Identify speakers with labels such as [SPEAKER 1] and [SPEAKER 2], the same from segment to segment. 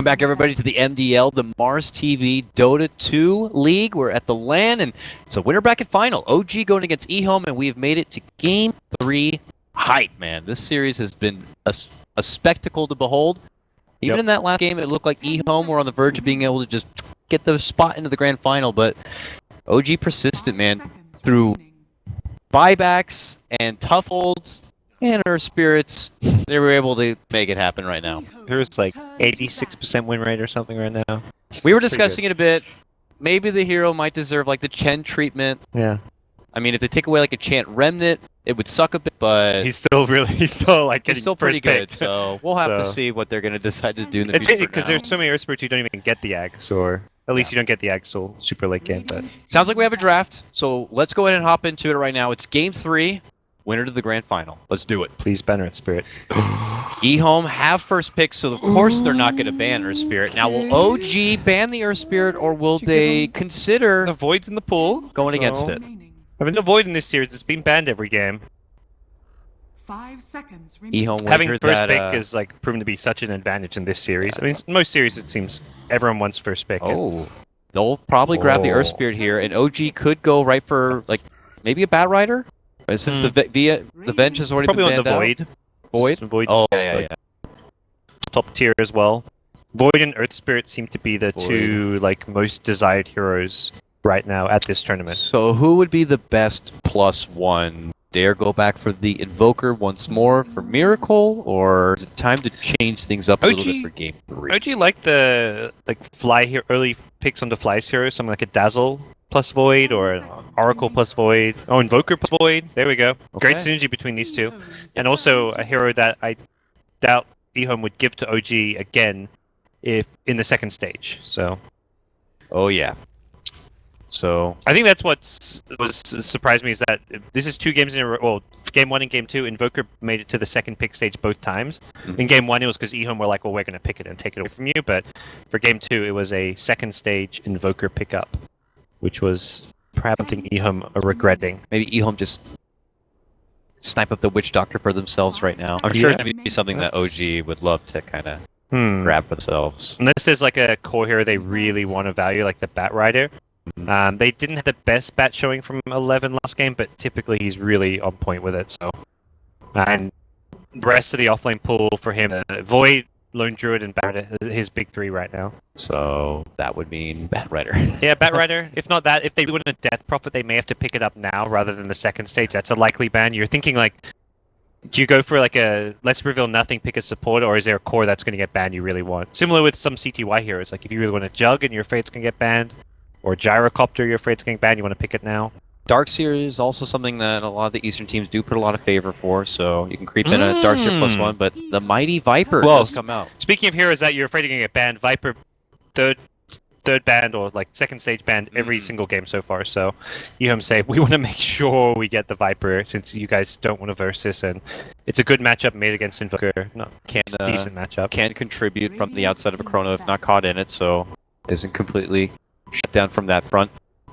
[SPEAKER 1] Welcome back, everybody, to the MDL, the MarsTV Dota 2 League. We're at the LAN, and it's a winner bracket final. OG going against EHOME, and we have made it to Game 3 hype, man. This series has been a spectacle to behold. Even in that last game, it looked like EHOME were on the verge of being able to just get the spot into the grand final, but OG persistent, man, through buybacks and tough holds and her spirits. They were able to make it happen right now.
[SPEAKER 2] There's like 86% win rate or something right now.
[SPEAKER 1] We were discussing it a bit. Maybe the hero might deserve like the Chen treatment.
[SPEAKER 2] Yeah.
[SPEAKER 1] I mean, if they take away like a Chant Remnant, it would suck a bit, but
[SPEAKER 2] he's still like
[SPEAKER 1] he's still pretty good. So we'll have to see what they're going to decide to do in the future.
[SPEAKER 2] It's crazy because there's so many Earth Spirits you don't even get the Axe, or at least you don't get the Axe so super late game. But
[SPEAKER 1] sounds like we have a draft. So let's go ahead and hop into it right now. It's Game 3. Winner to the grand final. Let's do it.
[SPEAKER 2] Please ban Earth Spirit.
[SPEAKER 1] EHOME have first pick, so of course they're not going to ban Earth Spirit. Now, will OG ban the Earth Spirit, or will they consider
[SPEAKER 2] the Void's in the pool
[SPEAKER 1] going against it?
[SPEAKER 2] I mean, the Void in this series, it's been banned every game.
[SPEAKER 3] 5 seconds
[SPEAKER 1] EHOME
[SPEAKER 2] having first pick is like proven to be such an advantage in this series. I mean, most series it seems everyone wants first pick.
[SPEAKER 1] Oh, they'll probably grab the Earth Spirit here, and OG could go right for like maybe a Bat Rider. Since the bench has already
[SPEAKER 2] probably
[SPEAKER 1] been
[SPEAKER 2] on the Void.
[SPEAKER 1] Void? Oh, yeah.
[SPEAKER 2] Top tier as well. Void and Earth Spirit seem to be the two like most desired heroes right now at this tournament.
[SPEAKER 1] So who would be the best +1? Dare go back for the Invoker once more for Miracle, or is it time to change things up a little bit for Game 3?
[SPEAKER 2] OG like the fly here early picks on the Flies hero, something like a Dazzle plus Void or an Oracle plus Void. Oh, Invoker plus Void. There we go. Great synergy between these two. And also a hero that I doubt EHOME would give to OG again if in the second stage. So.
[SPEAKER 1] Oh, yeah. So
[SPEAKER 2] I think that's what surprised me is that this is 2 games in a row. Well, Game 1 and Game 2, Invoker made it to the second pick stage both times. In Game 1, it was because EHOME were like, well, we're going to pick it and take it away from you. But for Game 2, it was a second stage Invoker pickup, which was perhaps something EHOME are regretting.
[SPEAKER 1] Maybe EHOME just snipe up the Witch Doctor for themselves right now. I'm sure it'd be something that OG would love to kind of grab for themselves.
[SPEAKER 2] Unless there's like a core hero they really want to value, like the Bat Rider. They didn't have the best bat showing from 11 last game, but typically he's really on point with it. So, and the rest of the offlane pool for him, Void, Lone Druid, and Bat his big 3 right now.
[SPEAKER 1] So that would mean Bat Rider.
[SPEAKER 2] Yeah, Bat Rider. If not that, if they win a Death Prophet, they may have to pick it up now rather than the second stage. That's a likely ban. You're thinking like, do you go for like a let's reveal nothing, pick a support, or is there a core that's going to get banned you really want? Similar with some CTY heroes. Like if you really want a Jug and you're afraid it's going to get banned, or Gyrocopter, you're afraid it's getting banned, you want to pick it now?
[SPEAKER 1] Darkseer is also something that a lot of the Eastern teams do put a lot of favor for, so you can creep in a Darkseer +1, but the Mighty Viper does come out.
[SPEAKER 2] Speaking of heroes that you're afraid are going to get banned, Viper third banned or like second stage banned every single game so far, so EHOME say, we want to make sure we get the Viper since you guys don't want to versus, and it's a good matchup made against Invoker. It's a decent matchup.
[SPEAKER 1] Can contribute from the outside of a Chrono if not caught in it, so isn't completely shut down from that front.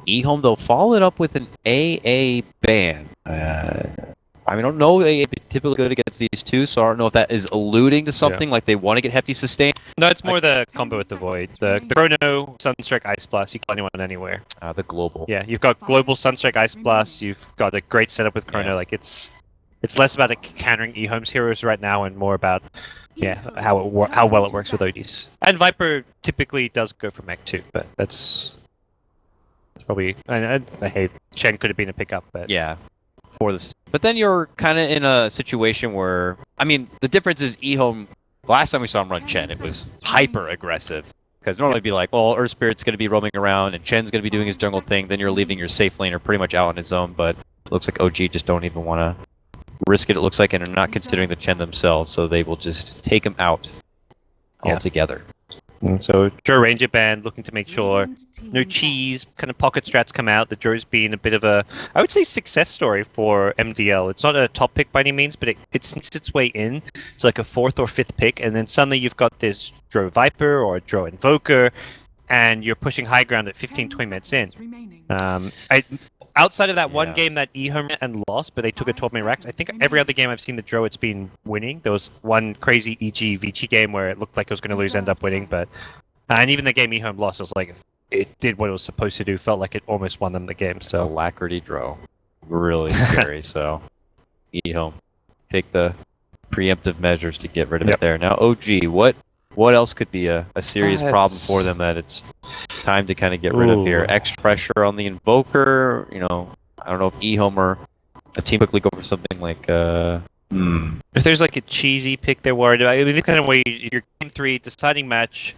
[SPEAKER 1] EHOME, though, followed up with an AA ban. I mean, I don't know AA typically good against these two, so I don't know if that is alluding to something, like they want to get hefty sustain.
[SPEAKER 2] No, it's more the combo with the Void. The Chrono, Sunstrike, Ice Blast, you can anyone anywhere.
[SPEAKER 1] The global.
[SPEAKER 2] Yeah, you've got global Sunstrike, Ice Blast, you've got a great setup with Chrono, like it's less about countering EHOME's heroes right now and more about how well it works with ODs. And Viper typically does go for mech too, but that's probably I hate Chen could have been a pickup, but
[SPEAKER 1] for this. But then you're kind of in a situation where I mean the difference is EHOME. Last time we saw him run Chen, it was hyper aggressive because normally it'd be like, well, Earth Spirit's going to be roaming around and Chen's going to be doing his jungle thing. Then you're leaving your safe laner pretty much out on his own. But it looks like OG just don't even want to risk it. It looks like, and are not considering the Chen themselves, so they will just take him out altogether.
[SPEAKER 2] So Joe Ranger band looking to make sure no cheese kind of pocket strats come out. The Joe's being a bit of a, I would say, success story for MDL. It's not a top pick by any means, but it sneaks its way in. It's like a 4th or 5th pick, and then suddenly you've got this Joe Viper or Joe Invoker, and you're pushing high ground at 15-20 minutes in. I outside of that one
[SPEAKER 1] Yeah.
[SPEAKER 2] game that EHOME and lost, but they took a 12-man Rex, I think every other game I've seen the Droids been winning. There was one crazy EG Vici game where it looked like it was going to lose, end up winning, but and even the game EHOME lost, it was like it did what it was supposed to do. Felt like it almost won them the game. So
[SPEAKER 1] Alacrity draw, really scary. So EHOME, take the preemptive measures to get rid of it there. Now OG, what else could be a serious problem for them that it's time to kind of get rid of here? Extra pressure on the Invoker. You know, I don't know if EHOME or a team quickly go for something like
[SPEAKER 2] if there's like a cheesy pick they're worried about, I mean, the kind of way your game 3 deciding match.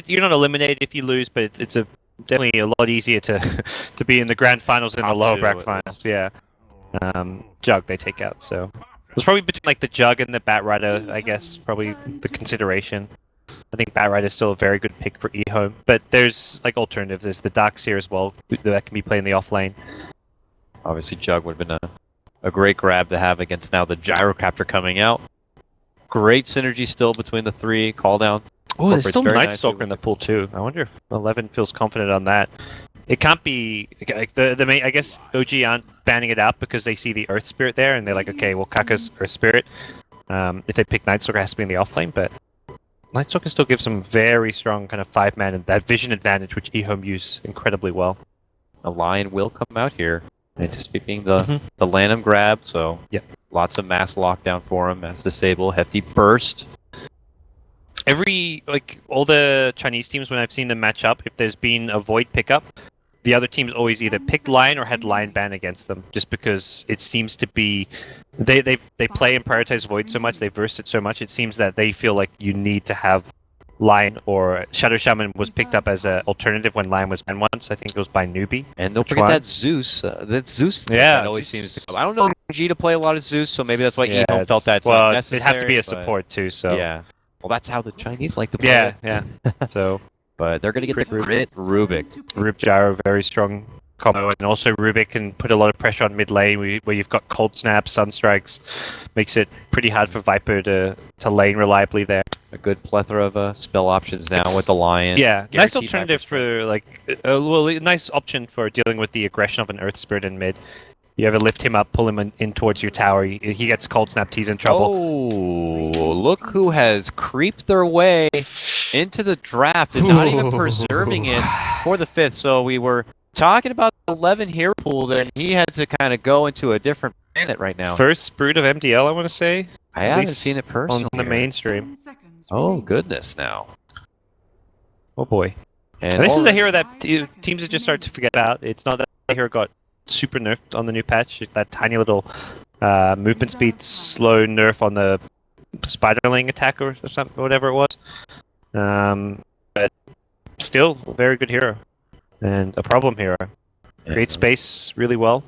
[SPEAKER 2] You're not eliminated if you lose, but it's definitely a lot easier to be in the grand finals than the lower bracket finals. Yeah, Jug they take out. So it's probably between like the Jug and the Batrider, I guess. Probably the consideration. I think Batrider is still a very good pick for EHOME, but there's like alternatives. There's the Darkseer as well that can be played in the off lane.
[SPEAKER 1] obviously Jug would have been a great grab to have against now the Gyrocopter coming out. Great synergy still between the three. Call down.
[SPEAKER 2] Oh, there's still
[SPEAKER 1] very
[SPEAKER 2] Night
[SPEAKER 1] nicely
[SPEAKER 2] Stalker in the pool too. I wonder if 11 feels confident on that. It can't be like the main. I guess OG aren't banning it out because they see the Earth Spirit there, and they're like, okay, well, Kaka's Earth Spirit. If they pick Night Stalker, it has to be in the offlane, but Night Stalker still gives some very strong kind of 5-man and that vision advantage, which EHOME use incredibly well.
[SPEAKER 1] A Lion will come out here, anticipating the Lanham grab. So lots of mass lockdown for him. Mass disable, hefty burst.
[SPEAKER 2] All the Chinese teams, when I've seen them match up, if there's been a Void pickup, the other teams always either picked Lion or had Lion ban against them, just because it seems to be they play and prioritize Void so much, they verse it so much, it seems that they feel like you need to have Lion, or Shadow Shaman was picked up as an alternative when Lion was banned once. I think it was by Newbie.
[SPEAKER 1] And don't forget that Zeus. That Zeus that always seems to come. I don't know G to play a lot of Zeus, so maybe that's why EHOME felt that's not necessary.
[SPEAKER 2] It'd have to be a support too, so...
[SPEAKER 1] Yeah. Well, that's how the Chinese like to play
[SPEAKER 2] Yeah. So...
[SPEAKER 1] But they're going to get the Grit Rubik.
[SPEAKER 2] Rub Gyro, very strong combo, and also Rubik can put a lot of pressure on mid lane where you've got Cold Snap, Sunstrikes. Makes it pretty hard for Viper to lane reliably there.
[SPEAKER 1] A good plethora of spell options now with the Lion.
[SPEAKER 2] Yeah, nice
[SPEAKER 1] Guaranteed
[SPEAKER 2] alternative for a nice option for dealing with the aggression of an Earth Spirit in mid. You ever lift him up, pull him in towards your tower, he gets Cold Snapped, he's in trouble.
[SPEAKER 1] Oh, look who has creeped their way into the draft and not even preserving it for the 5th. So we were talking about 11 hero pools, and he had to kind of go into a different planet right now.
[SPEAKER 2] First Brood of MDL, I want to say.
[SPEAKER 1] I haven't seen it personally.
[SPEAKER 2] On the mainstream.
[SPEAKER 1] Oh, goodness now.
[SPEAKER 2] Oh, boy. And this is a hero that teams have just started to forget about. It's not that the hero got super nerfed on the new patch. That tiny little movement speed slow nerf on the spiderling attack or something, whatever it was. But still, a very good hero. And a problem hero. Creates space really well.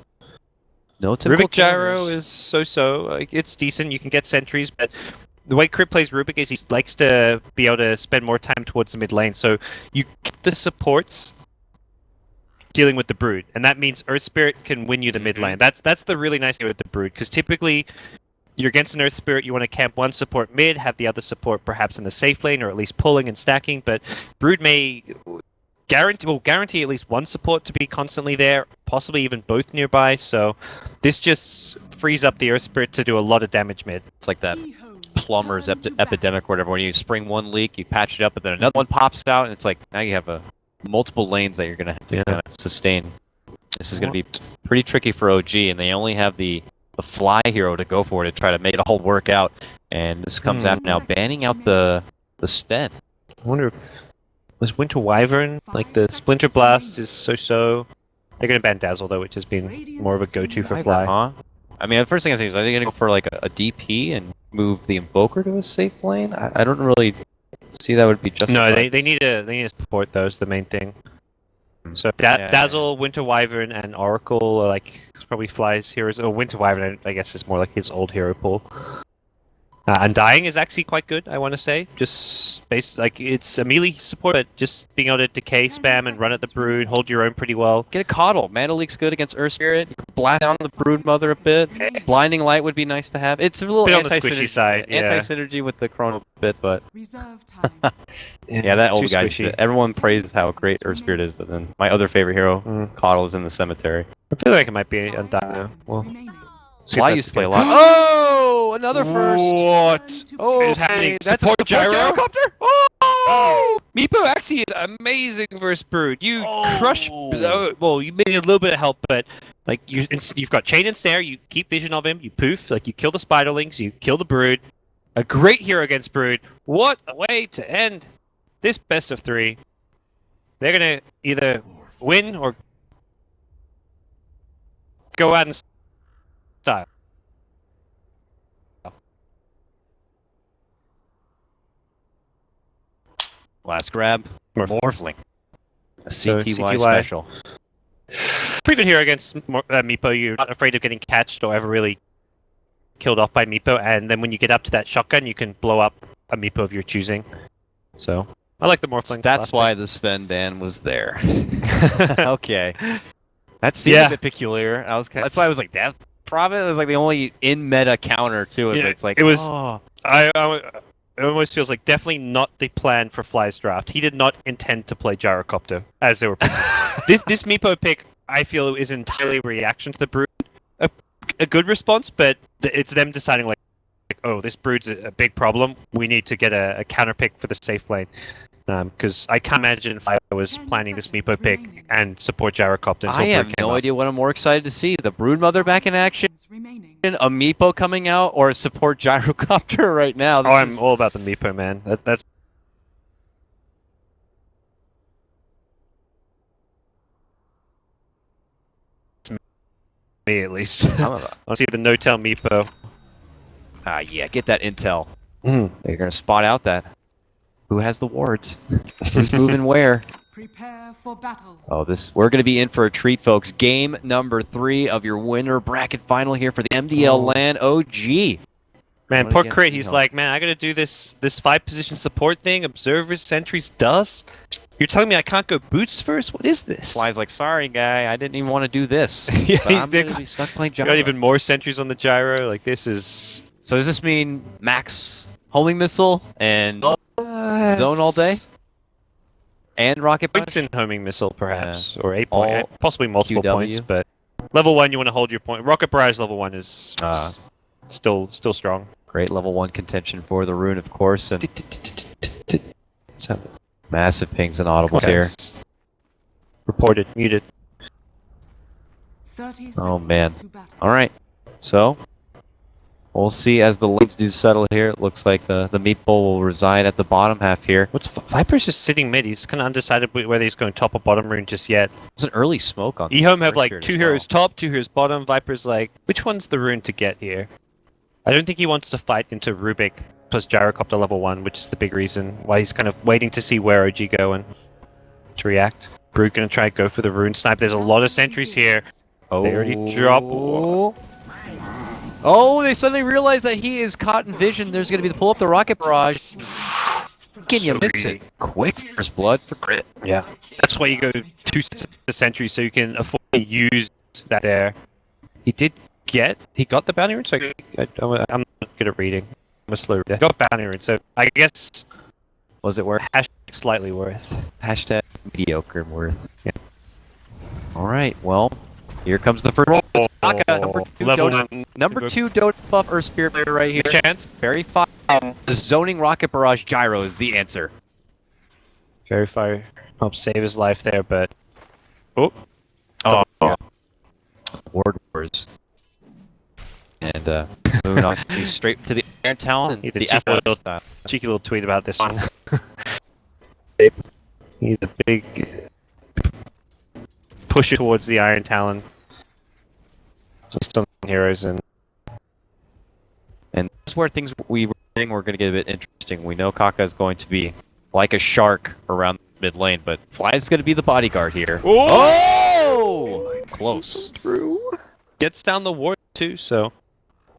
[SPEAKER 1] No typical
[SPEAKER 2] Rubik Gyro is so-so. Like, it's decent. You can get sentries, but the way Crypt plays Rubik is he likes to be able to spend more time towards the mid lane. So you get the supports dealing with the Brood, and that means Earth Spirit can win you the mid lane. That's the really nice thing with the Brood, because typically you're against an Earth Spirit, you want to camp one support mid, have the other support perhaps in the safe lane, or at least pulling and stacking, but Brood may guarantee at least one support to be constantly there, possibly even both nearby, so this just frees up the Earth Spirit to do a lot of damage mid.
[SPEAKER 1] It's like that plumber's epidemic or whatever, when you spring one leak, you patch it up, but then another one pops out, and it's like, now you have multiple lanes that you're going to have to kind of sustain. This is going to be pretty tricky for OG, and they only have the fly hero to go for to try to make it all work out, and this comes out now banning out the Sven.
[SPEAKER 2] I wonder if was Winter Wyvern, like the Splinter Blast is so-so. They're going to ban Dazzle though, which has been more of a go-to for fly.
[SPEAKER 1] Huh? I mean, the first thing I think is, are they going to go for like a DP and move the Invoker to a safe lane? I don't really see that would be just.
[SPEAKER 2] No, they need to support those. The main thing. So Dazzle, Winter Wyvern, and Oracle are like probably flies heroes. Oh, Winter Wyvern, I guess, is more like his old hero pool. Undying is actually quite good, I want to say. Just based it's a melee support, but just being able to decay spam and run at the Brood, hold your own pretty well.
[SPEAKER 1] Get a Coddle. Mana Leak's good against Earth Spirit. Blast down the Brood Mother a bit. Blinding Light would be nice to have. It's a little
[SPEAKER 2] on the squishy side,
[SPEAKER 1] anti-synergy with the Chrono bit, but Yeah, that old
[SPEAKER 2] too
[SPEAKER 1] guy.
[SPEAKER 2] squishy.
[SPEAKER 1] Everyone praises how great Earth Spirit is, but then my other favorite hero, Coddle, is in the cemetery.
[SPEAKER 2] I feel like it might be
[SPEAKER 3] 5
[SPEAKER 2] undone now.
[SPEAKER 3] seconds
[SPEAKER 2] Well,
[SPEAKER 3] remaining.
[SPEAKER 2] see if
[SPEAKER 1] Fly
[SPEAKER 2] that's
[SPEAKER 1] used to
[SPEAKER 2] the
[SPEAKER 1] play a
[SPEAKER 2] case.
[SPEAKER 1] lot. Oh, another first.
[SPEAKER 2] What
[SPEAKER 1] Oh,
[SPEAKER 2] is happening?
[SPEAKER 1] that's
[SPEAKER 2] Support
[SPEAKER 1] a support
[SPEAKER 2] gyro?
[SPEAKER 1] gyrocopter.
[SPEAKER 2] Oh! Meepo actually is amazing versus Brood. You crush. Well, you made a little bit of help, but like you've got chain and snare. You keep vision of him. You poof. Like you kill the spiderlings. You kill the Brood. A great hero against Brood. What a way to end this best of 3. They're gonna either win or go out in style.
[SPEAKER 1] Last grab. Morphling. A
[SPEAKER 2] So,
[SPEAKER 1] CTY
[SPEAKER 2] CTY.
[SPEAKER 1] special.
[SPEAKER 2] Pretty good hero against Meepo. You're not afraid of getting catched or ever really killed off by Meepo, and then when you get up to that shotgun, you can blow up a Meepo of your choosing. So, I like the Morphling.
[SPEAKER 1] That's why the Sven ban was there. Okay. That seemed
[SPEAKER 2] Yeah.
[SPEAKER 1] a bit peculiar. That's why I was like, Death Prophet was like the only in-meta counter to it,
[SPEAKER 2] Yeah,
[SPEAKER 1] but it's like,
[SPEAKER 2] it was-
[SPEAKER 1] oh.
[SPEAKER 2] It almost feels like definitely not the plan for Fly's draft. He did not intend to play Gyrocopter as they were picking. this Meepo pick, I feel, is entirely a reaction to the Brood. A good response, but it's them deciding like, oh, this Brood's a big problem. We need to get a counter pick for the safe lane. Because I can't imagine if I was
[SPEAKER 3] 10
[SPEAKER 2] planning this
[SPEAKER 3] seconds
[SPEAKER 2] Meepo pick
[SPEAKER 3] remaining.
[SPEAKER 2] and support Gyrocopter until
[SPEAKER 1] I have
[SPEAKER 2] Brood came
[SPEAKER 1] no
[SPEAKER 2] up.
[SPEAKER 1] idea what I'm more excited to see. The Broodmother back in
[SPEAKER 3] 5
[SPEAKER 1] action,
[SPEAKER 3] seconds remaining.
[SPEAKER 1] a Meepo coming out, or support Gyrocopter right now.
[SPEAKER 2] Oh, I'm all about the Meepo, man. That's me at least. I'll see the no-tell Meepo.
[SPEAKER 1] Yeah, get that intel. They're gonna spot out that. Who has the wards? Who's moving where?
[SPEAKER 3] Prepare for battle.
[SPEAKER 1] Oh, we're gonna be in for a treat, folks. Game number 3 of your winner bracket final here for the MDL LAN OG.
[SPEAKER 2] Man,
[SPEAKER 1] Going
[SPEAKER 2] poor
[SPEAKER 1] against
[SPEAKER 2] Crit, he's
[SPEAKER 1] EHOME.
[SPEAKER 2] like, man, I gotta do this 5-position support thing, observers, sentries, dust. You're telling me I can't go boots first? What is this?
[SPEAKER 1] Fly's like, sorry, guy, I didn't even want to do this.
[SPEAKER 2] Yeah,
[SPEAKER 1] But I'm
[SPEAKER 2] they
[SPEAKER 1] gonna be stuck playing
[SPEAKER 2] got
[SPEAKER 1] Gyro.
[SPEAKER 2] even more sentries on the gyro. Like this is
[SPEAKER 1] So does this mean max homing missile and zone all day? And rocket
[SPEAKER 2] points
[SPEAKER 1] punch?
[SPEAKER 2] in homing missile, perhaps, or 8
[SPEAKER 1] All
[SPEAKER 2] point, possibly multiple
[SPEAKER 1] QW.
[SPEAKER 2] points. But level 1, you want to hold your point. Rocket barrage level 1 is
[SPEAKER 1] Ah.
[SPEAKER 2] still strong.
[SPEAKER 1] Great level 1 contention for the rune, of course, and massive pings and audibles here.
[SPEAKER 2] Reported, muted.
[SPEAKER 3] 30 seconds
[SPEAKER 1] Oh, man.
[SPEAKER 3] to battle.
[SPEAKER 1] All right, so we'll see as the lanes do settle here. It looks like the meatball will reside at the bottom half here.
[SPEAKER 2] What's Viper's just sitting mid? He's kind of undecided whether he's going top or bottom rune just yet.
[SPEAKER 1] There's an early smoke on.
[SPEAKER 2] EHOME have
[SPEAKER 1] first
[SPEAKER 2] like
[SPEAKER 1] period
[SPEAKER 2] 2
[SPEAKER 1] as
[SPEAKER 2] heroes top, 2 heroes bottom. Viper's like, which one's the rune to get here? I don't think he wants to fight into Rubik plus Gyrocopter level 1, which is the big reason why he's kind of waiting to see where OG go and to react. Brood gonna try to go for the rune snipe. There's a lot of sentries here.
[SPEAKER 1] Oh.
[SPEAKER 2] They already drop.
[SPEAKER 1] Oh, they suddenly realize that he is caught in vision. There's going to be the pull up the rocket barrage. Can you
[SPEAKER 2] So
[SPEAKER 1] miss
[SPEAKER 2] greedy.
[SPEAKER 1] it? Quick first blood for Crit.
[SPEAKER 2] Yeah, that's why you go 2 sentries so you can afford to use that there. He got the bounty rune, so I'm not good at reading. I'm a slow reader. Got bounty rune, so I guess
[SPEAKER 1] Was it worth?
[SPEAKER 2] hashtag slightly worth.
[SPEAKER 1] Hashtag mediocre worth. Yeah. All right. Well, here comes the first. It's Taka, number two Dota buff Earth Spirit player right here.
[SPEAKER 2] Chance.
[SPEAKER 1] Very fine. The zoning rocket barrage gyro is the answer.
[SPEAKER 2] Very fire. Help save his life there, but
[SPEAKER 1] Oh. Ward wars. And Moon obviously straight to the Iron Talon and
[SPEAKER 2] He
[SPEAKER 1] the
[SPEAKER 2] did
[SPEAKER 1] F
[SPEAKER 2] cheeky
[SPEAKER 1] style.
[SPEAKER 2] cheeky little tweet about this one. He's a big pusher towards the Iron Talon. Just on heroes and
[SPEAKER 1] And that's where things we're going to get a bit interesting. We know Kaka is going to be like a shark around mid lane, but Fly is going to be the bodyguard here. Oh! Close.
[SPEAKER 2] through. Gets down the ward too, so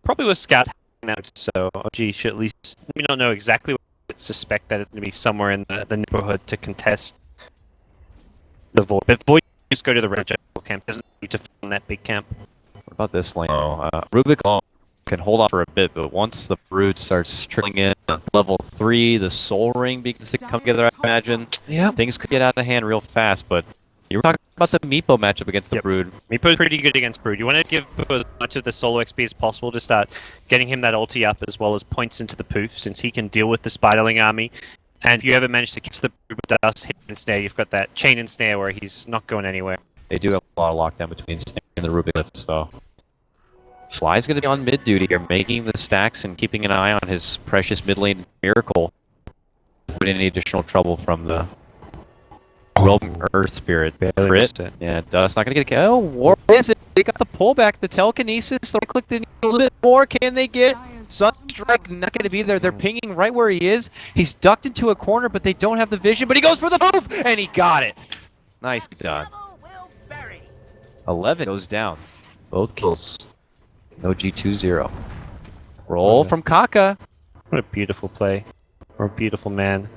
[SPEAKER 2] probably with Scout hanging out, so OG should at least we don't know exactly what, but suspect that it's going to be somewhere in the neighborhood to contest the Void. But Void just go to the red jungle camp, doesn't need to film that big camp.
[SPEAKER 1] What about this lane? Rubik can hold off for a bit, but once the Brood starts trickling in, level 3, the Soul Ring begins to come together, I imagine.
[SPEAKER 2] Yeah.
[SPEAKER 1] Things could get out of hand real fast, but you were talking about the Meepo matchup against the Brood.
[SPEAKER 2] Meepo's pretty good against Brood. You want to give Meepo as much of the solo XP as possible to start getting him that ulti up, as well as points into the poof, since he can deal with the Spiderling army. And if you ever manage to catch the Brood with dust, hit and snare, you've got that chain and snare where he's not going anywhere.
[SPEAKER 1] They do have a lot of lockdown between Snare and the Rubik Lift, so... Fly's going to be on mid duty here, making the stacks and keeping an eye on his precious mid lane Miracle. Putting any additional trouble from the Roam Earth Spirit. Crit. Yeah, Dust not going to get a kill. Oh, what is it? They got the pullback, the telekinesis. They clicked in a little bit more. Can they get Sunstrike? Not going to be there. They're pinging right where he is. He's ducked into a corner, but they don't have the vision. But he goes for the move, and he got it. Nice done. 11 goes down. Both kills. No G2-0. Roll from Kaka.
[SPEAKER 2] What a beautiful play. Or a beautiful man.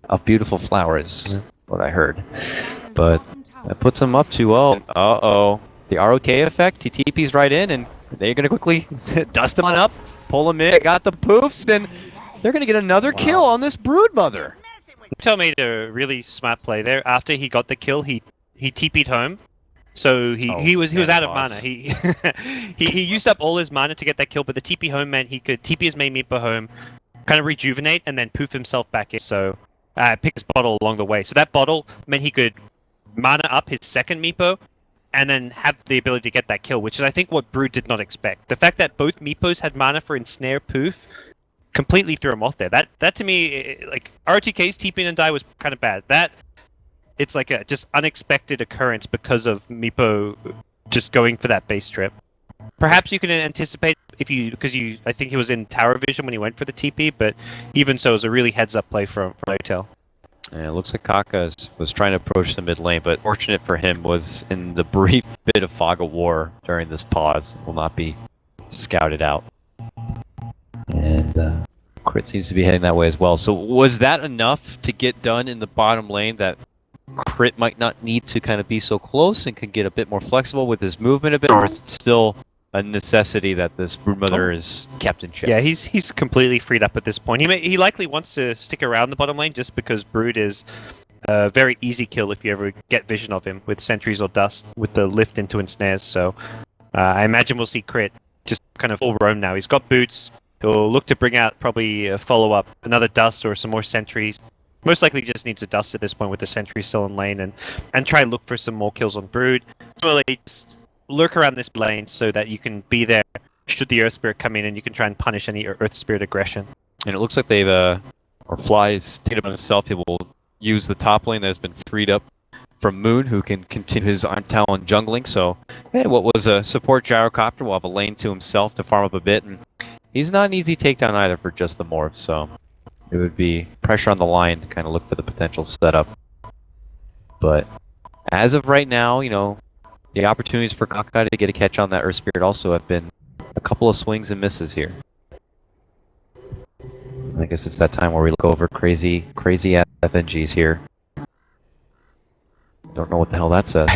[SPEAKER 1] Of beautiful flowers, what I heard. But that puts him up 2-0. Uh-oh. The ROK effect, he TP's right in, and they're going to quickly dust him on up, pull him in, got the poofs, and they're going to get another kill on this Broodmother.
[SPEAKER 2] Tell me a really smart play there. After he got the kill, he TP'd home. So he was out of mana. He he used up all his mana to get that kill, but the TP home meant he could TP his main Meepo home, kind of rejuvenate, and then poof himself back in. So pick his bottle along the way. So that bottle meant he could mana up his second Meepo, and then have the ability to get that kill, which is I think what Brood did not expect. The fact that both Meepos had mana for ensnare poof completely threw him off there. That to me, like RTK's TP and die was kind of bad. It's like a just unexpected occurrence because of Meepo just going for that base trip. Perhaps you can anticipate because I think he was in tower vision when he went for the TP, but even so, it was a really heads-up play from Hotel.
[SPEAKER 1] Yeah, it looks like Kaka was trying to approach the mid lane, but fortunate for him was in the brief bit of fog of war during this pause. Will not be scouted out. And Crit seems to be heading that way as well. So was that enough to get done in the bottom lane that Crit might not need to kind of be so close and can get a bit more flexible with his movement a bit, or is it still a necessity that this Broodmother is kept in check?
[SPEAKER 2] Yeah, he's completely freed up at this point. He likely wants to stick around the bottom lane just because Brood is a very easy kill if you ever get vision of him with sentries or dust with the lift into ensnares. So I imagine we'll see Crit just kind of full roam now. He's got boots. He'll look to bring out probably a follow-up, another dust or some more sentries. Most likely just needs a dust at this point with the sentry still in lane and try and look for some more kills on Brood. So they just lurk around this lane so that you can be there should the Earth Spirit come in and you can try and punish any Earth Spirit aggression.
[SPEAKER 1] And it looks like they've, or Fly's taken it upon himself. He will use the top lane that has been freed up from Moon, who can continue his Talon jungling. So, hey, what was a support gyrocopter will have a lane to himself to farm up a bit. And he's not an easy takedown either for just the morph, so it would be pressure on the line to kind of look for the potential setup. But as of right now, you know, the opportunities for Kaka to get a catch on that Earth Spirit also have been a couple of swings and misses here. I guess it's that time where we look over crazy ass FNGs here. Don't know what the hell that says.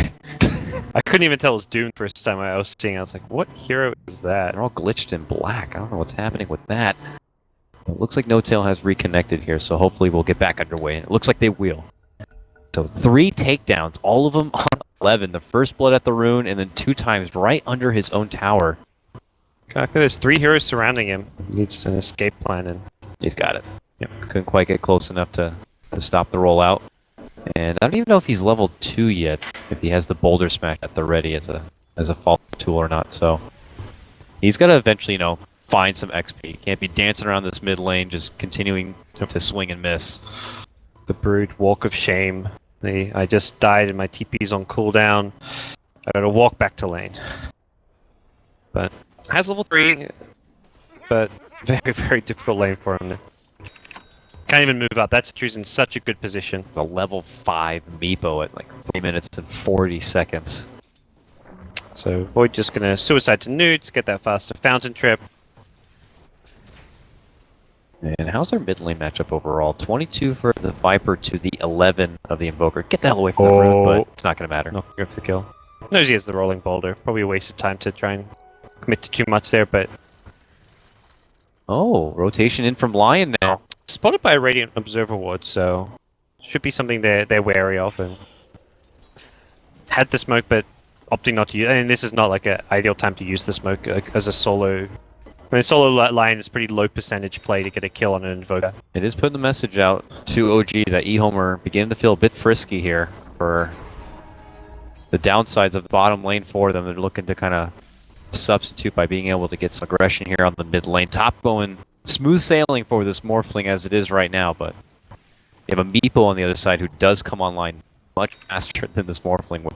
[SPEAKER 2] I couldn't even tell it was Doom first time I was seeing. I was like, what hero is that?
[SPEAKER 1] They're all glitched in black. I don't know what's happening with that. It looks like No Tail has reconnected here, so hopefully we'll get back underway. It looks like they will. So 3 takedowns, all of them on 11. The first blood at the rune, and then 2 times right under his own tower.
[SPEAKER 2] Kaka, there's 3 heroes surrounding him. He needs an escape plan, and
[SPEAKER 1] he's got it. Yep. Couldn't quite get close enough to stop the rollout. And I don't even know if he's level 2 yet, if he has the boulder smash at the ready as a follow tool or not. So he's got to eventually, you know, find some XP. Can't be dancing around this mid lane, just continuing to swing and miss.
[SPEAKER 2] The Brood walk of shame. I just died and my TP's on cooldown. I gotta walk back to lane. But has level 3, but very, very difficult lane for him. Can't even move up. That sentry's in such a good position.
[SPEAKER 1] It's a level 5 Meepo at like 3 minutes and 40 seconds.
[SPEAKER 2] So Void just gonna suicide to Newts, get that faster fountain trip.
[SPEAKER 1] And how's their mid lane matchup overall? 22 for the Viper to the 11 of the Invoker. Get the hell away from the rune, but it's not going to matter.
[SPEAKER 2] Not going for the kill. Knows he has the rolling boulder. Probably a waste of time to try and commit to too much there, but
[SPEAKER 1] Oh, rotation in from Lion now.
[SPEAKER 2] Spotted by a Radiant Observer Ward, so should be something they're wary of. And had the smoke, but opting not to use. And this is not like an ideal time to use the smoke as a solo. I mean, solo Lion is pretty low percentage play to get a kill on an Invoker.
[SPEAKER 1] It is putting the message out to OG that EHOME are beginning to feel a bit frisky here for the downsides of the bottom lane for them. They're looking to kind of substitute by being able to get some aggression here on the mid lane. Top going smooth sailing for this Morphling as it is right now, but you have a Meepo on the other side who does come online much faster than this Morphling would.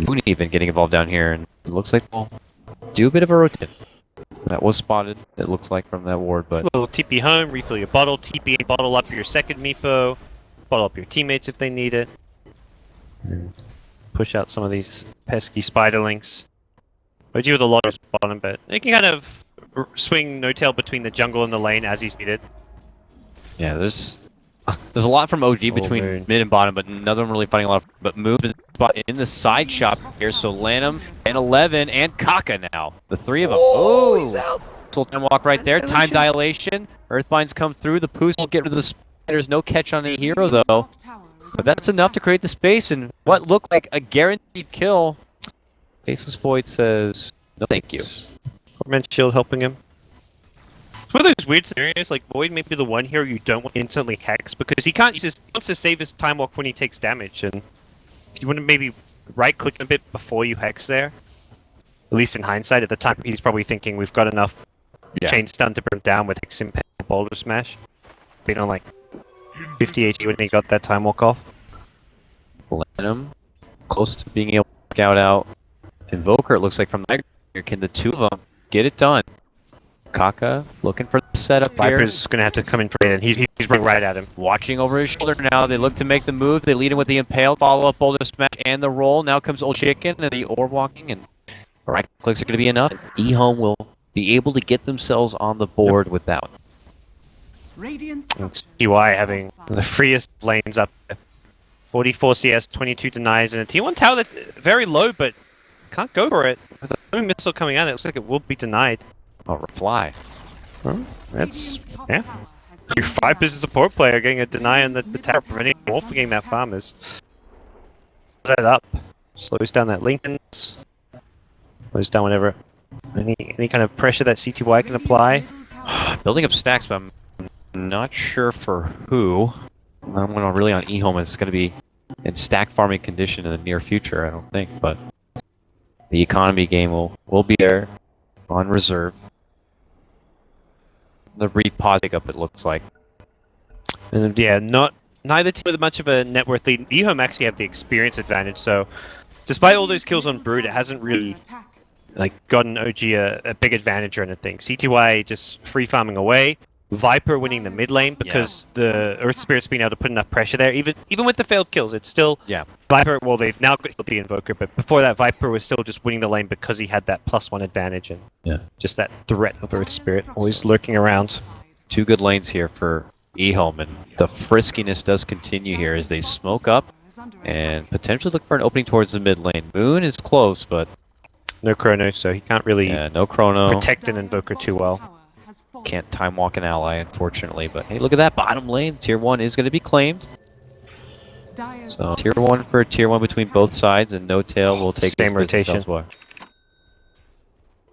[SPEAKER 1] Moon even getting involved down here, and it looks like we'll do a bit of a rotate. That was spotted, it looks like, from that ward, but...
[SPEAKER 2] A little TP home, refill your bottle, TP a bottle up your second Meepo, bottle up your teammates if they need it. And push out some of these pesky spiderlings. OG with a lot of bottom, but they can kind of swing no-tail between the jungle and the lane as he's needed.
[SPEAKER 1] Yeah, there's a lot from OG between
[SPEAKER 2] Moon.
[SPEAKER 1] mid and bottom, but none of them really fighting a lot. But Moon is in the side shop here, so Lanham and 11 and Kaka now. The three of them. Oh, he's out. Sultan walk right there. Time dilation. Earthbinds come through. The Poos will get rid of the spiders. No catch on a hero, though. But that's enough to create the space and what looked like a guaranteed kill. Faceless Void says, no thank you.
[SPEAKER 2] Torment Shield helping him. It's one of those weird scenarios, like Void may be the one hero you don't want to instantly hex because he can't use his, he wants to save his time walk when he takes damage, and you want to maybe right click a bit before you hex there. At least in hindsight, at the time he's probably thinking we've got enough chain stun to bring him down with Hex Impact Boulder Smash. Being on like 50 HP when he got that time walk off.
[SPEAKER 1] Lanham close to being able to scout out Invoker, it looks like from there. Can the two of them get it done? Kaka looking for the setup here.
[SPEAKER 2] Viper's gonna have to come in for it, and he's running right at him.
[SPEAKER 1] Watching over his shoulder now. They look to make the move. They lead in with the Impale, follow up Boulder Smash and the roll. Now comes Old Chicken and the orb walking, and right clicks are going to be enough. EHOME will be able to get themselves on the board with that one.
[SPEAKER 2] TY having the freest lanes up there. 44 CS, 22 denies, and a T1 tower that's very low, but can't go for it. With a boom missile coming out, it looks like it will be denied.
[SPEAKER 1] Oh, reply.
[SPEAKER 2] Well, that's, yeah. Your 5 is a support player getting a deny on the tower, preventing Wolf from getting that farm is set up. Slows down that Linken's. Slows down whenever any kind of pressure that CTY can apply.
[SPEAKER 1] Building up stacks, but I'm not sure for who. I'm going to really on EHOME. It's going to be in stack farming condition in the near future, I don't think, but the economy game will be there on reserve. The repause up, it looks like.
[SPEAKER 2] And yeah, neither team with much of a net worth lead. EHOME actually have the experience advantage, so despite all those kills on Brood, it hasn't really like gotten OG a big advantage or anything. CTY just free farming away. Viper winning the mid lane because the Earth Spirit's been able to put enough pressure there. Even with the failed kills, it's still Viper. Well, they've now got the Invoker, but before that, Viper was still just winning the lane because he had that +1 advantage and just that threat of Earth Spirit always lurking around.
[SPEAKER 1] Two good lanes here for EHOME, and the friskiness does continue here as they smoke up and potentially look for an opening towards the mid lane. Moon is close, but
[SPEAKER 2] no chrono, so he can't really
[SPEAKER 1] no chrono.
[SPEAKER 2] Protect an Invoker too well.
[SPEAKER 1] Can't time walk an ally, unfortunately, but hey, look at that bottom lane. Tier 1 is going to be claimed. So tier 1 for tier 1 between both sides, and No Tail will take
[SPEAKER 2] same rotation.
[SPEAKER 1] Elsewhere.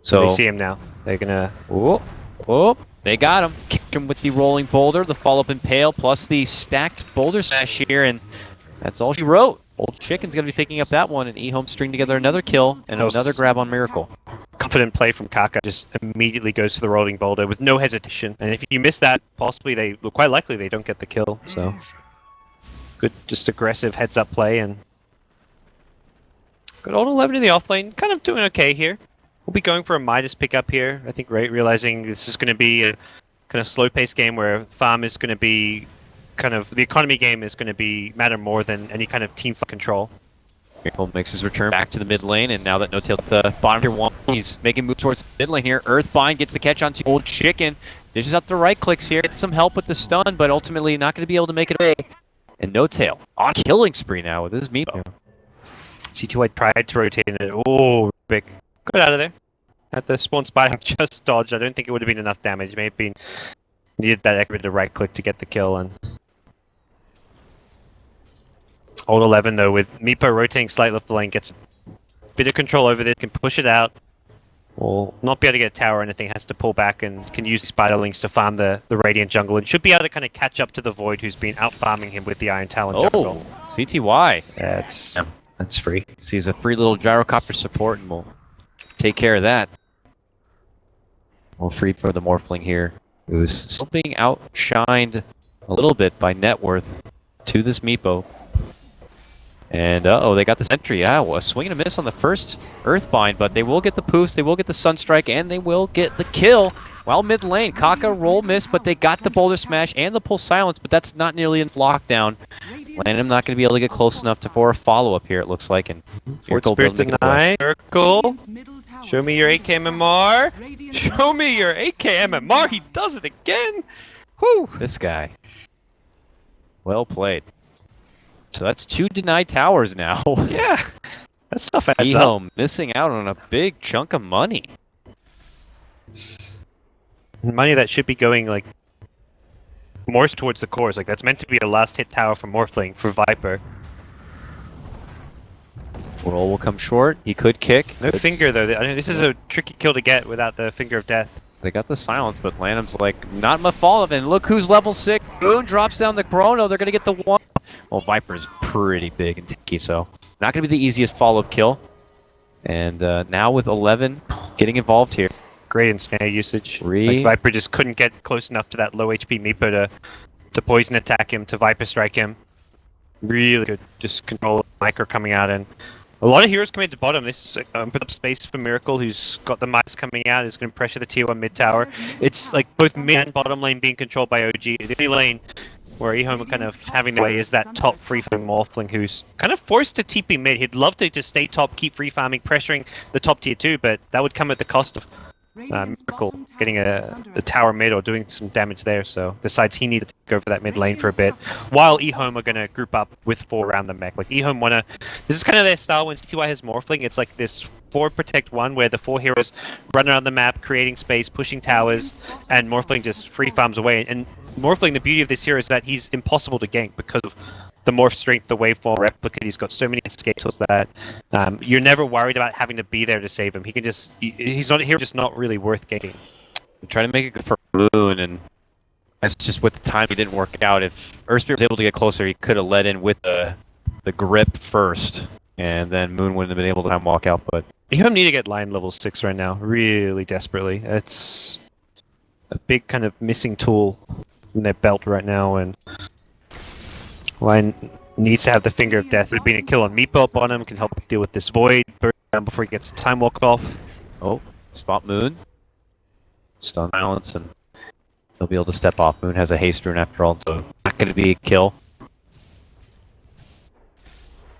[SPEAKER 2] So they see him now. They're gonna.
[SPEAKER 1] Oh, they got him. Kicked him with the rolling boulder, the follow-up Impale, plus the stacked boulder smash here, and that's all she wrote. Old Chicken's going to be picking up that one, and EHOME string together another kill and another grab on Miracle.
[SPEAKER 2] Confident play from Kaka, just immediately goes to the rolling boulder with no hesitation. And if you miss that, possibly quite likely they don't get the kill. So good, just aggressive heads-up play, and good old 11 in the offlane, kind of doing okay here. We'll be going for a Midas pickup here. I think realizing this is going to be a kind of slow-paced game where farm is going to be kind of the economy game is going to be matter more than any kind of team control.
[SPEAKER 1] Miracle makes his return back to the mid lane, and now that No Tail's at the bottom tier 1, he's making moves towards the mid lane here. Earthbind gets the catch onto Old Chicken, dishes out the right clicks here, gets some help with the stun, but ultimately not going to be able to make it away. And No Tail on killing spree now with his Meepo.
[SPEAKER 2] CTY tried to rotate it. Oh, big. Got out of there. At the spawn spot, I've just dodged. I don't think it would have been enough damage. Maybe needed that extra bit of right click to get the kill. And Old 11 though, with Meepo rotating slightly left the lane, gets a bit of control over this, can push it out. Will not be able to get a tower or anything, has to pull back and can use the Spiderlings to farm the Radiant jungle and should be able to kind of catch up to the Void who's been out farming him with the Iron Talon jungle.
[SPEAKER 1] CTY.
[SPEAKER 2] That's free.
[SPEAKER 1] Sees a free little gyrocopter support and we'll take care of that. Well, free for the Morphling here, who's still being outshined a little bit by net worth to this Meepo. And uh-oh, they got the sentry. Yeah, well, a swing and a miss on the first Earthbind, but they will get the Poos, they will get the Sunstrike, and they will get the kill. While mid lane, Kaka roll miss, but they got the Boulder Smash and the Pulse Silence, but that's not nearly in lockdown. Landon not going to be able to get close enough for a follow-up here, it looks like. And
[SPEAKER 2] Fort Spirit deny. Circle. Show me your AKMMR. Show me your AKMMR. He does it again. Whew.
[SPEAKER 1] This guy. Well played. So that's 2 denied towers now.
[SPEAKER 2] Yeah. That stuff adds up.
[SPEAKER 1] EHOME missing out on a big chunk of money.
[SPEAKER 2] Money that should be going like more towards the cores. Like that's meant to be a last hit tower for Morphling for Viper.
[SPEAKER 1] Roll will come short. He could kick.
[SPEAKER 2] No finger though. I mean, this is a tricky kill to get without the finger of death.
[SPEAKER 1] They got the silence, but Lanham's like, not my fault. And look who's level 6. Boone drops down the Chrono. They're going to get the 1. Well, Viper's pretty big and tanky, so not going to be the easiest follow-up kill. And now with 11 getting involved here.
[SPEAKER 2] Great ensnare usage. Like Viper just couldn't get close enough to that low HP Meepo to poison attack him, to Viper strike him. Really good. Just control micro coming out and a lot of heroes coming to bottom. This is put up space for Miracle, who's got the mice coming out, is going to pressure the tier 1 mid tower. It's like both mid and bottom lane being controlled by OG. The only lane where EHOME are kind of having their way is that top free farming Morphling who's kind of forced to TP mid. He'd love to just stay top, keep free farming, pressuring the top tier 2, but that would come at the cost of Miracle getting a tower mid or doing some damage there, so decides he needed to go for that mid lane for a bit, while EHOME are going to group up with 4 around the mech. Like EHOME wanna, this is kind of their style when CTY has Morphling. It's like this 4 protect 1 where the 4 heroes run around the map, creating space, pushing towers, and Morphling just free farms away. And Morphling, the beauty of this hero is that he's impossible to gank because of the morph strength, the waveform replicate. He's got so many escape tools that you're never worried about having to be there to save him. He can just, he's not a hero, just not really worth ganking.
[SPEAKER 1] Try to make it good for Moon, and that's just with the time he didn't work out. If Earthspirit was able to get closer, he could have led in with the grip first, and then Moon wouldn't have been able to time walk out. But
[SPEAKER 2] EHOME need to get line level 6 right now, really desperately. It's a big kind of missing tool in their belt right now, and Line needs to have the Finger of Death. There's been a kill on Meepo on him, can help deal with this Void, burn down before he gets the time walk off.
[SPEAKER 1] Oh, spot Moon. Stun balance, and he'll be able to step off. Moon has a haste rune after all, so not going to be a kill.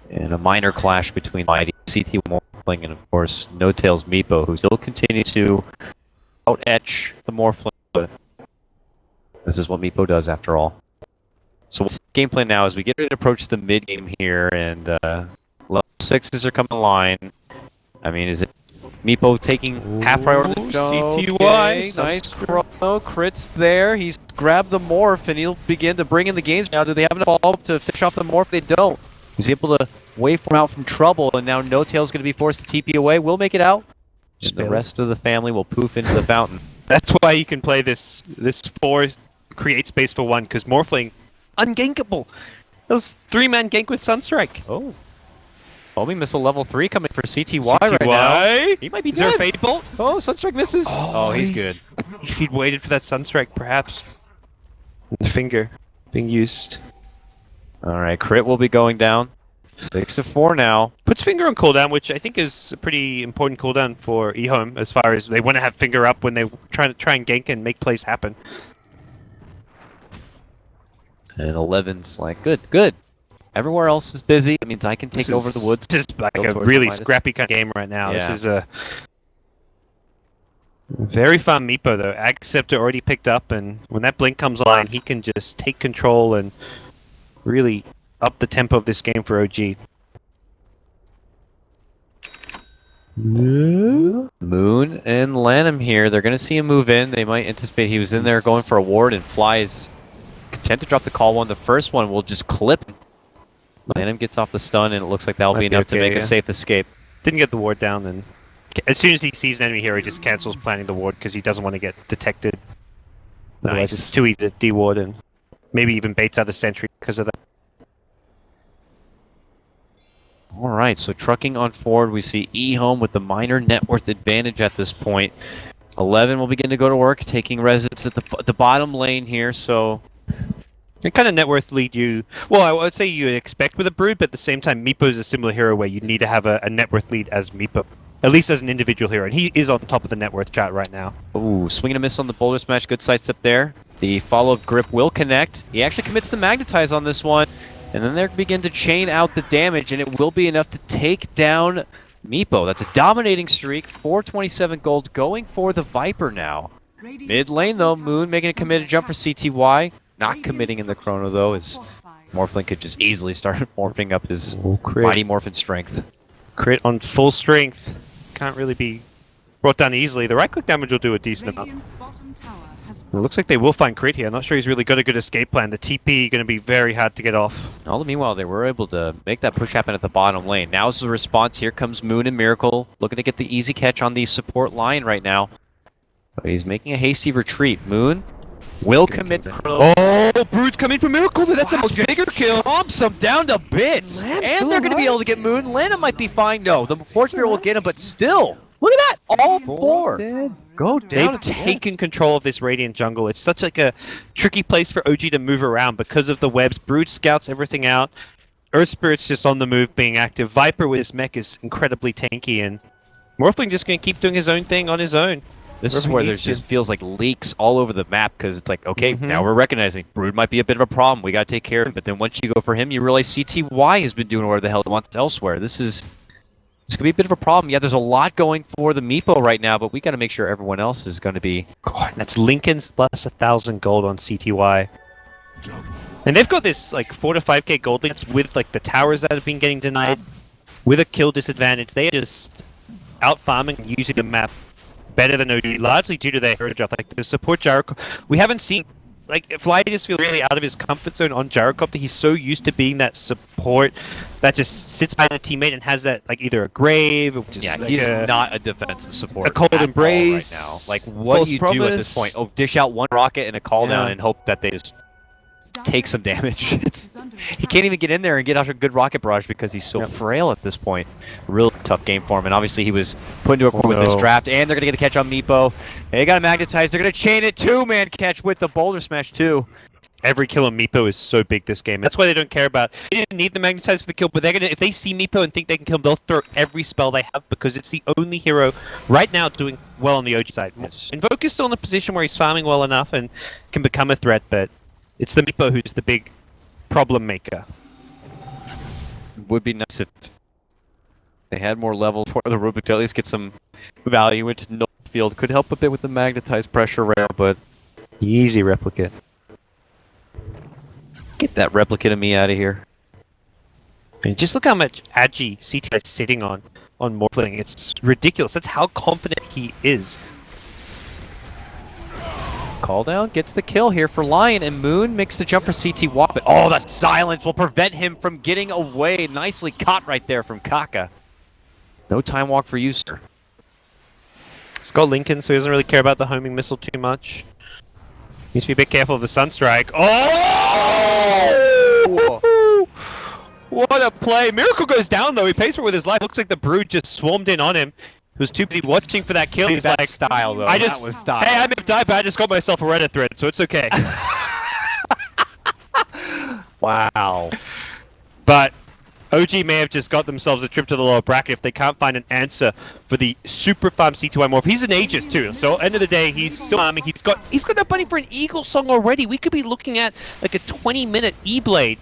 [SPEAKER 1] And a minor clash between Mighty, CT Morphling, and of course No Tails Meepo, who still continue to out-etch the Morphling, but this is what Meepo does after all. So game plan now is we get ready to approach the mid game here, and level 6s are coming line. I mean, is it Meepo taking half priority?
[SPEAKER 2] CTY,
[SPEAKER 1] okay, nice chrono, crits there. He's grabbed the morph, and he'll begin to bring in the games now. Do they have enough follow-up to finish off the morph? They don't. He's able to waveform out from trouble, and now No Tail's going to be forced to TP away. We'll make it out. Just the rest of the family will poof into the fountain.
[SPEAKER 2] That's why you can play this 4 create space for 1, because Morphling ungankable. Those 3-man gank with Sunstrike.
[SPEAKER 1] Oh. Homing missile level 3 coming for CTY right now. He might be dead.
[SPEAKER 2] Is there a Fade Bolt?
[SPEAKER 1] Oh, Sunstrike misses. Oh, he's good.
[SPEAKER 2] If he'd waited for that Sunstrike, perhaps. The Finger being used.
[SPEAKER 1] Alright, crit will be going down. 6-4 now.
[SPEAKER 2] Puts Finger on cooldown, which I think is a pretty important cooldown for EHOME, as far as they want to have Finger up when they try and gank and make plays happen.
[SPEAKER 1] And 11's like, good. Everywhere else is busy. It means I can take over the woods.
[SPEAKER 2] This is like a really scrappy kind of game right now.
[SPEAKER 1] Yeah.
[SPEAKER 2] This is a very fun Meepo though. Ag Scepter already picked up, and when that blink comes on, he can just take control and really up the tempo of this game for OG.
[SPEAKER 1] Moon and Lanham here. They're going to see him move in. They might anticipate he was in there going for a ward, and Fly is content to drop the call one. The first one will just clip. Lanham gets off the stun, and it looks like that'll be enough to make a safe escape.
[SPEAKER 2] Didn't get the ward down, and as soon as he sees an enemy here, he just cancels planning the ward because he doesn't want to get detected. Otherwise, it's too easy to de-ward, and maybe even baits out the sentry because of that.
[SPEAKER 1] Alright, so trucking on forward, we see EHOME with the minor net worth advantage at this point. 11 will begin to go to work, taking residence at the bottom lane here, so...
[SPEAKER 2] The kind of net worth lead you... Well, I would say you expect with a Brood, but at the same time, Meepo is a similar hero where you need to have a net worth lead as Meepo. At least as an individual hero, and he is on top of the net worth chart right now.
[SPEAKER 1] Ooh, swing and a miss on the boulder smash, good sidestep there. The follow-up grip will connect. He actually commits the magnetize on this one. And then they begin to chain out the damage, and it will be enough to take down Meepo. That's a dominating streak. 427 gold going for the Viper now. Mid lane though, Moon making a committed jump for CTY. Not committing in the chrono though, as Morphling could just easily start morphing up his mighty morphin strength.
[SPEAKER 2] Crit on full strength. Can't really be brought down easily. The right click damage will do a decent amount. It looks like they will find crit here. I'm not sure he's really got a good escape plan. The TP going to be very hard to get off.
[SPEAKER 1] All the meanwhile, they were able to make that push happen at the bottom lane. Now's the response. Here comes Moon and Miracle, looking to get the easy catch on the support line right now. But he's making a hasty retreat. Moon will commit.
[SPEAKER 2] Oh, Brood's coming for Miracle. That's a
[SPEAKER 1] bigger kill. Bumps him down to bits. And they're going to be able to get Moon. Lana might be fine. No, the Force Spirit will get him, but still. Look at that! All four! Go down.
[SPEAKER 2] They've taken control of this Radiant jungle. It's such like a tricky place for OG to move around because of the webs. Brood scouts everything out. Earth Spirit's just on the move being active. Viper with his mech is incredibly tanky, and Morphling just going to keep doing his own thing on his own.
[SPEAKER 1] This is where there's just feels like leaks all over the map because it's like, okay, now we're recognizing Brood might be a bit of a problem. We got to take care of him. But then once you go for him, you realize CTY has been doing whatever the hell he wants elsewhere. This could be a bit of a problem. Yeah, there's a lot going for the Meepo right now, but we got to make sure everyone else is going to be...
[SPEAKER 2] God, that's Lincoln's plus 1,000 gold on CTY. And they've got this, like, 4 to 5k gold leads with, like, the towers that have been getting denied. With a kill disadvantage, they are just out-farming and using the map better than OG, largely due to their hero drop. Like, the support Gyrocopter... We haven't seen... Like, Fly just feels really out of his comfort zone on Gyrocopter. He's so used to being that support that just sits behind a teammate and has that, like, either a grave or just,
[SPEAKER 1] yeah,
[SPEAKER 2] like
[SPEAKER 1] he's not a defensive support.
[SPEAKER 2] A cold embrace.
[SPEAKER 1] Right now. Like, what do you do at this point? Oh, dish out one rocket and a call down and hope that they just take some damage. He can't even get in there and get out a good rocket barrage because he's so frail at this point. Real tough game for him, and obviously he was put into a corner with this draft, and they're going to get a catch on Meepo. They got to magnetize. They're going to chain it. Two-man catch with the boulder smash, too.
[SPEAKER 2] Every kill on Meepo is so big this game. That's why they don't care about... They didn't need the magnetize for the kill, but they're gonna... If they see Meepo and think they can kill him, they'll throw every spell they have because it's the only hero right now doing well on the OG side. Invoker's still in a position where he's farming well enough and can become a threat, but it's the Meepo who's the big problem maker.
[SPEAKER 1] Would be nice if they had more levels for the Rubik to at least get some value into no field. Could help a bit with the magnetized pressure rail, but
[SPEAKER 2] easy replicate.
[SPEAKER 1] Get that replicate of me out of here.
[SPEAKER 2] And just look how much agi CTI is sitting on Morphling. It's ridiculous. That's how confident he is.
[SPEAKER 1] Call down gets the kill here for Lion, and Moon makes the jump for CT Wap. Oh, the silence will prevent him from getting away. Nicely caught right there from Kaka. No time walk for you, sir.
[SPEAKER 2] He's got Lincoln, so he doesn't really care about the homing missile too much. Needs to be a bit careful of the Sunstrike. Oh! What a play. Miracle goes down, though. He pays for it with his life. Looks like the Brood just swarmed in on him. He was too busy watching for that kill. He's like,
[SPEAKER 1] style, though.
[SPEAKER 2] that was style. Hey, I may have died, but I just got myself a Reddit thread, so it's okay.
[SPEAKER 1] Wow.
[SPEAKER 2] But OG may have just got themselves a trip to the lower bracket if they can't find an answer for the super farm C2I Morph. He's an Aegis too, so end of the day, he's still farming. He's got enough money for an Eagle Song already. We could be looking at like a 20-minute E-Blade.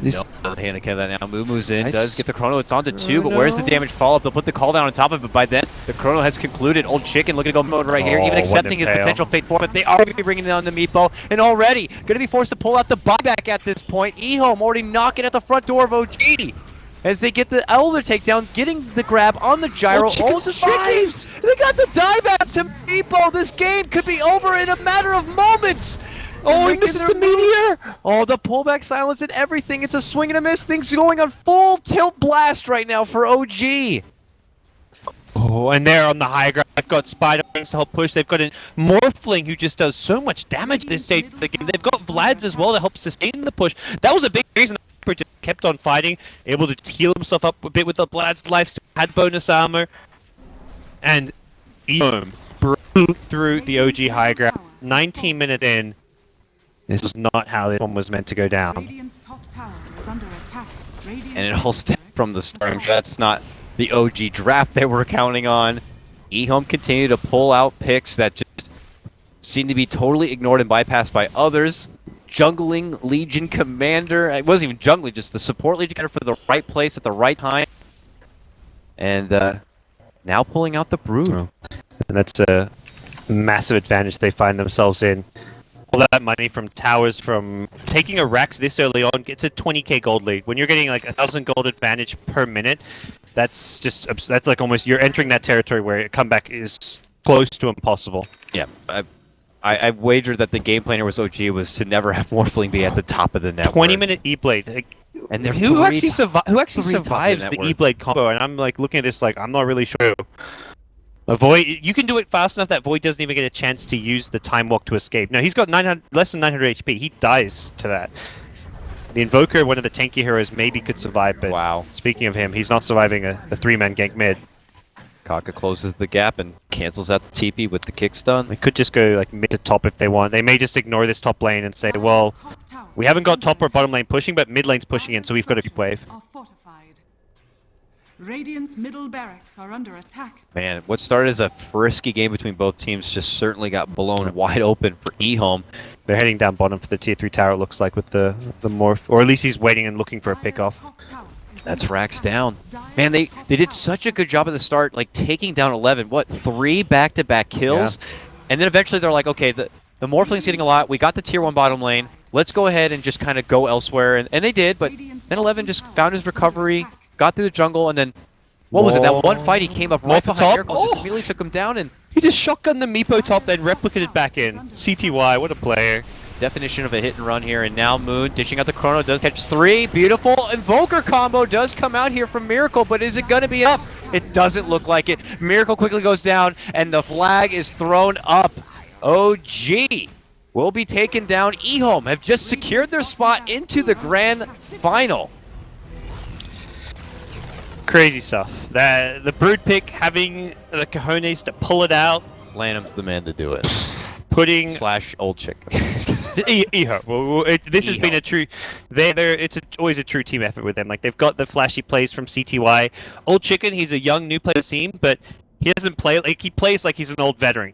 [SPEAKER 1] Handicap that now. Moves in, does get the chrono. It's on to 2, but where's the damage follow-up? They'll put the call down on top of it. By then, the chrono has concluded. Old Chicken looking to go mode right here, even accepting his potential fate for it. They are going to be bringing down the Meepo, and already going to be forced to pull out the buyback at this point. EHOME already knocking at the front door of OG. as they get the Elder takedown, getting the grab on the gyro.
[SPEAKER 2] Chicken survives!
[SPEAKER 1] They got the dive out to Meepo. This game could be over in a matter of moments.
[SPEAKER 2] Oh, he
[SPEAKER 1] Making
[SPEAKER 2] misses
[SPEAKER 1] their
[SPEAKER 2] the meteor!
[SPEAKER 1] Oh, the pullback silence and everything. It's a swing and a miss. Things going on full tilt blast right now for OG.
[SPEAKER 2] Oh, and they're on the high ground. They've got Spider to help push. They've got a Morphling who just does so much damage at this stage of the game. They've got Vlad's as well to help sustain the push. That was a big reason he just kept on fighting, able to heal himself up a bit with the Vlad's life, had bonus armor. And EHOME broke through the OG high ground. 19 minutes in. This was not how this one was meant to go down.
[SPEAKER 3] Radiant's top tower is under attack.
[SPEAKER 1] And it all stemmed from the start. That's not the OG draft they were counting on. EHOME continued to pull out picks that just seemed to be totally ignored and bypassed by others. Jungling Legion Commander, it wasn't even jungling, just the support Legion Commander for the right place at the right time. And now pulling out the Brood.
[SPEAKER 2] Oh. And that's a massive advantage they find themselves in. All that money from towers, from taking a Rax this early on, gets a 20k gold lead. When you're getting like 1,000 gold advantage per minute, that's just, that's like almost, you're entering that territory where a comeback is close to impossible.
[SPEAKER 1] Yeah, I wagered that the game plan was OG was to never have Morphling be at the top of the network.
[SPEAKER 2] 20-minute E-Blade. Like,
[SPEAKER 1] And they're
[SPEAKER 2] who
[SPEAKER 1] three
[SPEAKER 2] actually, who actually
[SPEAKER 1] three top of the
[SPEAKER 2] survives the
[SPEAKER 1] network.
[SPEAKER 2] E-Blade combo? And I'm like looking at this like, I'm not really sure. A Void, you can do it fast enough that Void doesn't even get a chance to use the Time Walk to escape. No, he's got less than 900 HP. He dies to that. The Invoker, one of the tanky heroes, maybe could survive, but
[SPEAKER 1] Wow.
[SPEAKER 2] speaking of him, he's not surviving a 3-man gank mid.
[SPEAKER 1] Kaka closes the gap and cancels out the TP with the kick stun.
[SPEAKER 2] They could just go like mid to top if they want. They may just ignore this top lane and say, well, we haven't got top or bottom lane pushing, but mid lane's pushing in, so we've got to keep wave.
[SPEAKER 3] Are fortified. Radiant's middle barracks are under attack.
[SPEAKER 1] Man, what started as a frisky game between both teams just certainly got blown wide open for EHOME.
[SPEAKER 2] They're heading down bottom for the tier 3 tower, it looks like, with the morph. Or at least he's waiting and looking for a pickoff.
[SPEAKER 1] That's Rax down. Man, they did such a good job at the start, like taking down 11. What, 3 back-to-back kills? And then eventually they're like, okay, the Morphling's getting a lot. We got the tier 1 bottom lane. Let's go ahead and just kind of go elsewhere. And they did, but then 11 just found his recovery, got through the jungle, and then, what was it? That one fight he came up right
[SPEAKER 2] Off the
[SPEAKER 1] behind
[SPEAKER 2] top?
[SPEAKER 1] Miracle, just
[SPEAKER 2] Oh!
[SPEAKER 1] immediately took him down, and
[SPEAKER 2] He just shotgunned the Meepo top, then replicated back in. CTY, what a player.
[SPEAKER 1] definition of a hit and run here. And now Moon dishing out the chrono, does catch 3. Beautiful Invoker combo does come out here from Miracle, but is it going to be enough? It doesn't look like it. Miracle quickly goes down, and the flag is thrown up. OG will be taken down. EHOME have just secured their spot into the grand final.
[SPEAKER 2] Crazy stuff. The Brood pick having the cojones to pull it out,
[SPEAKER 1] Lanham's the man to do it.
[SPEAKER 2] putting
[SPEAKER 1] Slash old chick.
[SPEAKER 2] EHOME. Well, this has been a true. It's always a true team effort with them. Like they've got the flashy plays from CTY. Old Chicken, he's a young new player team, but he doesn't play like he plays like he's an old veteran.